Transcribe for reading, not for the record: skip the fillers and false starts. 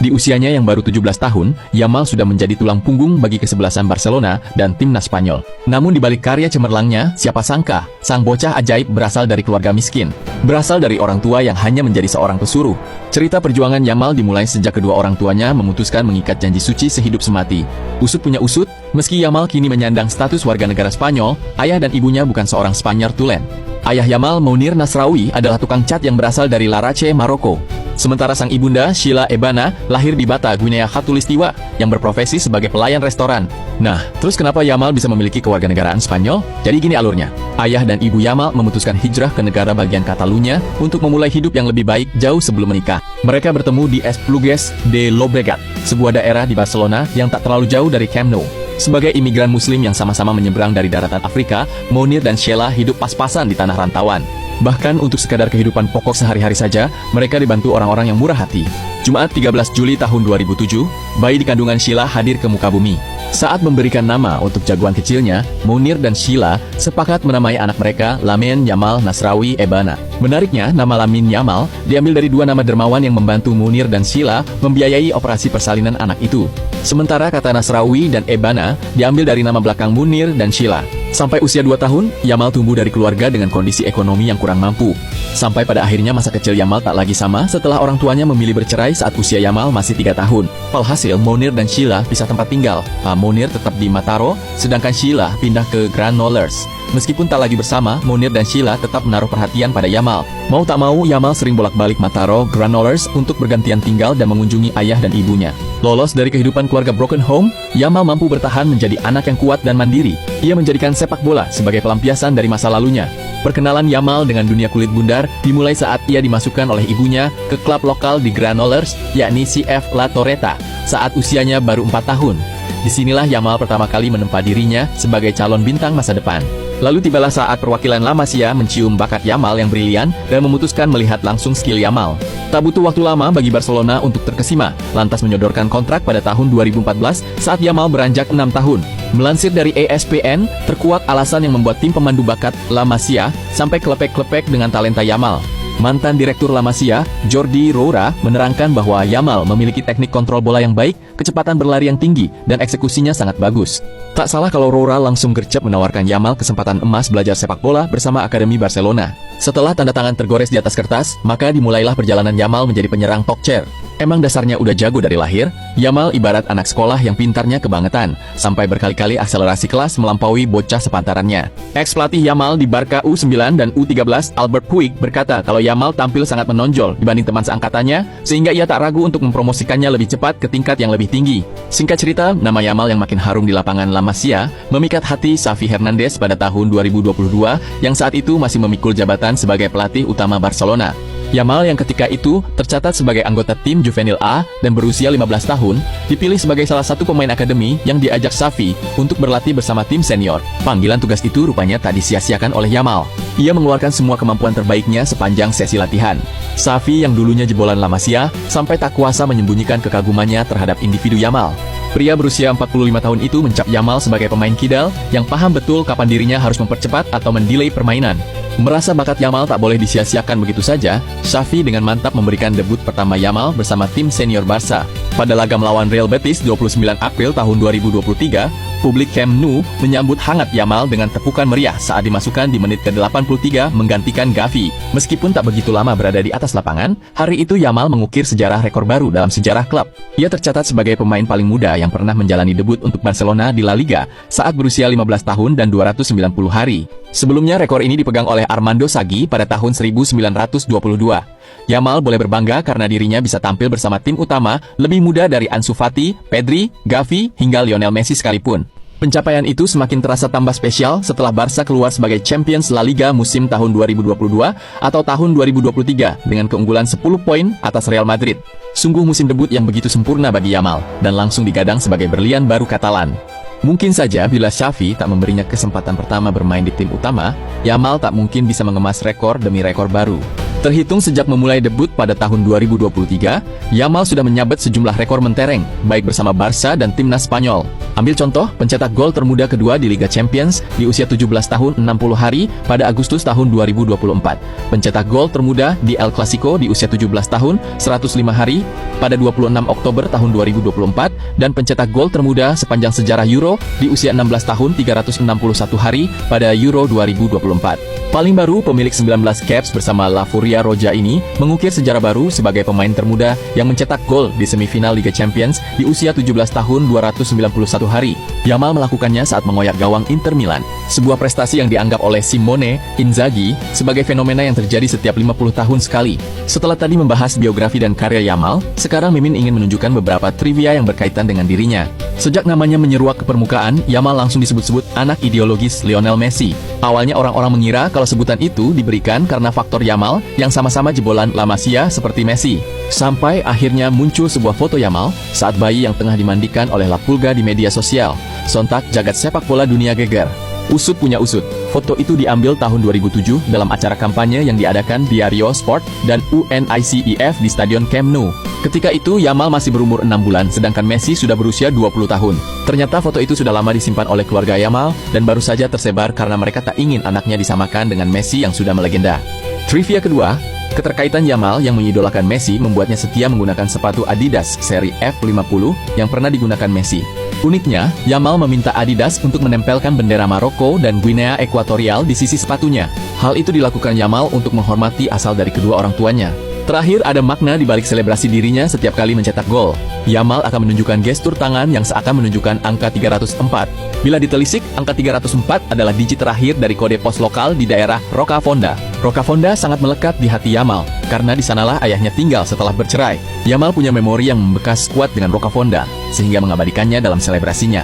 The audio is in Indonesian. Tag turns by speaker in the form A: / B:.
A: Di usianya yang baru 17 tahun, Yamal sudah menjadi tulang punggung bagi kesebelasan Barcelona dan timnas Spanyol. Namun di balik karya cemerlangnya, siapa sangka, sang bocah ajaib berasal dari keluarga miskin. Berasal dari orang tua yang hanya menjadi seorang pesuruh. Cerita perjuangan Yamal dimulai sejak kedua orang tuanya memutuskan mengikat janji suci sehidup semati. Usut punya usut, meski Yamal kini menyandang status warga negara Spanyol, ayah dan ibunya bukan seorang Spanyol tulen. Ayah Yamal, Mounir Nasraoui, adalah tukang cat yang berasal dari Larache, Maroko. Sementara sang ibunda, Sheila Ebana, lahir di Bata, Guinea Khatulistiwa, yang berprofesi sebagai pelayan restoran. Nah, terus kenapa Yamal bisa memiliki kewarganegaraan Spanyol? Jadi gini alurnya. Ayah dan ibu Yamal memutuskan hijrah ke negara bagian Catalunya untuk memulai hidup yang lebih baik jauh sebelum menikah. Mereka bertemu di Esplugues de Llobregat, sebuah daerah di Barcelona yang tak terlalu jauh dari Camp Nou. Sebagai imigran muslim yang sama-sama menyeberang dari daratan Afrika, Mounir dan Sheila hidup pas-pasan di tanah rantauan. Bahkan untuk sekadar kehidupan pokok sehari-hari saja, mereka dibantu orang-orang yang murah hati. Jumat 13 Juli tahun 2007, bayi di kandungan Sheila hadir ke muka bumi. Saat memberikan nama untuk jagoan kecilnya, Mounir dan Sheila sepakat menamai anak mereka Lamine Yamal Nasraoui Ebana. Menariknya, nama Lamine Yamal diambil dari dua nama dermawan yang membantu Mounir dan Sheila membiayai operasi persalinan anak itu. Sementara kata Nasraoui dan Ebana diambil dari nama belakang Mounir dan Sheila. Sampai usia 2 tahun, Yamal tumbuh dari keluarga dengan kondisi ekonomi yang kurang mampu. Sampai pada akhirnya masa kecil Yamal tak lagi sama setelah orang tuanya memilih bercerai saat usia Yamal masih 3 tahun. Walhasil, Mounir dan Sheila pisah tempat tinggal. Mounir tetap di Mataró, sedangkan Sheila pindah ke Granollers. Meskipun tak lagi bersama, Mounir dan Sheila tetap menaruh perhatian pada Yamal. Mau tak mau, Yamal sering bolak-balik Mataró, Granollers untuk bergantian tinggal dan mengunjungi ayah dan ibunya. Lolos dari kehidupan keluarga broken home, Yamal mampu bertahan menjadi anak yang kuat dan mandiri. Ia menjadikan sepak bola sebagai pelampiasan dari masa lalunya. Perkenalan Yamal dengan dunia kulit bundar dimulai saat ia dimasukkan oleh ibunya ke klub lokal di Granollers, yakni CF La Torreta, saat usianya baru 4 tahun. Disinilah Yamal pertama kali menempa dirinya sebagai calon bintang masa depan. Lalu tibalah saat perwakilan La Masia mencium bakat Yamal yang brilian dan memutuskan melihat langsung skill Yamal. Tak butuh waktu lama bagi Barcelona untuk terkesima, lantas menyodorkan kontrak pada tahun 2014 saat Yamal beranjak 6 tahun. Melansir dari ESPN, terkuak alasan yang membuat tim pemandu bakat La Masia sampai kelepek-kelepek dengan talenta Yamal. Mantan Direktur La Masia, Jordi Roura, menerangkan bahwa Yamal memiliki teknik kontrol bola yang baik, kecepatan berlari yang tinggi, dan eksekusinya sangat bagus. Tak salah kalau Roura langsung gercep menawarkan Yamal kesempatan emas belajar sepak bola bersama Akademi Barcelona. Setelah tanda tangan tergores di atas kertas, maka dimulailah perjalanan Yamal menjadi penyerang talk chair. Emang dasarnya udah jago dari lahir, Yamal ibarat anak sekolah yang pintarnya kebangetan, sampai berkali-kali akselerasi kelas melampaui bocah sepantarannya. Ex-pelatih Yamal di Barca U9 dan U13, Albert Puig, berkata kalau Yamal tampil sangat menonjol dibanding teman seangkatannya, sehingga ia tak ragu untuk mempromosikannya lebih cepat ke tingkat yang lebih tinggi. Singkat cerita, nama Yamal yang makin harum di lapangan La Masia memikat hati Xavi Hernandez pada tahun 2022, yang saat itu masih memikul jabatan sebagai pelatih utama Barcelona. Yamal yang ketika itu tercatat sebagai anggota tim Juvenil A dan berusia 15 tahun, dipilih sebagai salah satu pemain akademi yang diajak Xavi untuk berlatih bersama tim senior. Panggilan tugas itu rupanya tak disia-siakan oleh Yamal. Ia mengeluarkan semua kemampuan terbaiknya sepanjang sesi latihan. Xavi yang dulunya jebolan La Masia, sampai tak kuasa menyembunyikan kekagumannya terhadap individu Yamal. Pria berusia 45 tahun itu mencap Yamal sebagai pemain kidal yang paham betul kapan dirinya harus mempercepat atau mendelay permainan. Merasa bakat Yamal tak boleh disia-siakan begitu saja, Xavi dengan mantap memberikan debut pertama Yamal bersama tim senior Barca. Pada laga melawan Real Betis 29 April tahun 2023, publik Camp Nou menyambut hangat Yamal dengan tepukan meriah saat dimasukkan di menit ke-83 menggantikan Gavi. Meskipun tak begitu lama berada di atas lapangan, hari itu Yamal mengukir sejarah rekor baru dalam sejarah klub. Ia tercatat sebagai pemain paling muda yang pernah menjalani debut untuk Barcelona di La Liga saat berusia 15 tahun dan 290 hari. Sebelumnya rekor ini dipegang oleh Armando Sagi pada tahun 1922. Yamal boleh berbangga karena dirinya bisa tampil bersama tim utama lebih muda dari Ansu Fati, Pedri, Gavi, hingga Lionel Messi sekalipun. Pencapaian itu semakin terasa tambah spesial setelah Barca keluar sebagai Champions La Liga musim tahun 2022 atau tahun 2023 dengan keunggulan 10 poin atas Real Madrid. Sungguh musim debut yang begitu sempurna bagi Yamal dan langsung digadang sebagai berlian baru Katalan. Mungkin saja bila Xavi tak memberinya kesempatan pertama bermain di tim utama, Yamal tak mungkin bisa mengemas rekor demi rekor baru. Terhitung sejak memulai debut pada tahun 2023, Yamal sudah menyabet sejumlah rekor mentereng, baik bersama Barca dan timnas Spanyol. Ambil contoh, pencetak gol termuda kedua di Liga Champions di usia 17 tahun 60 hari pada Agustus tahun 2024. Pencetak gol termuda di El Clasico di usia 17 tahun 105 hari pada 26 Oktober tahun 2024, dan pencetak gol termuda sepanjang sejarah Euro di usia 16 tahun 361 hari pada Euro 2024. Paling baru, pemilik 19 caps bersama La Furia Roja ini mengukir sejarah baru sebagai pemain termuda yang mencetak gol di semifinal Liga Champions di usia 17 tahun 291 hari. Yamal melakukannya saat mengoyak gawang Inter Milan, sebuah prestasi yang dianggap oleh Simone Inzaghi sebagai fenomena yang terjadi setiap 50 tahun sekali. Setelah tadi membahas biografi dan karya Yamal, sekarang Mimin ingin menunjukkan beberapa trivia yang berkaitan dengan dirinya. Sejak namanya menyeruak ke permukaan, Yamal langsung disebut-sebut anak ideologis Lionel Messi. Awalnya orang-orang mengira kalau sebutan itu diberikan karena faktor Yamal yang sama-sama jebolan La Masia seperti Messi. Sampai akhirnya muncul sebuah foto Yamal saat bayi yang tengah dimandikan oleh La Pulga di media sosial. Sontak jagat sepak bola dunia geger. Usut punya usut, foto itu diambil tahun 2007 dalam acara kampanye yang diadakan Diario Sport dan UNICEF di Stadion Camp Nou. Ketika itu Yamal masih berumur 6 bulan, sedangkan Messi sudah berusia 20 tahun. Ternyata foto itu sudah lama disimpan oleh keluarga Yamal dan baru saja tersebar karena mereka tak ingin anaknya disamakan dengan Messi yang sudah melegenda. Trivia kedua, keterkaitan Yamal yang mengidolakan Messi membuatnya setia menggunakan sepatu Adidas seri F50 yang pernah digunakan Messi. Uniknya, Yamal meminta Adidas untuk menempelkan bendera Maroko dan Guinea Ekuatorial di sisi sepatunya. Hal itu dilakukan Yamal untuk menghormati asal dari kedua orang tuanya. Terakhir, ada makna di balik selebrasi dirinya setiap kali mencetak gol. Yamal akan menunjukkan gestur tangan yang seakan menunjukkan angka 304. Bila ditelisik, angka 304 adalah digit terakhir dari kode pos lokal di daerah Rocafonda. Rocafonda sangat melekat di hati Yamal, karena di sanalah ayahnya tinggal setelah bercerai. Yamal punya memori yang membekas kuat dengan Rocafonda, sehingga mengabadikannya dalam selebrasinya.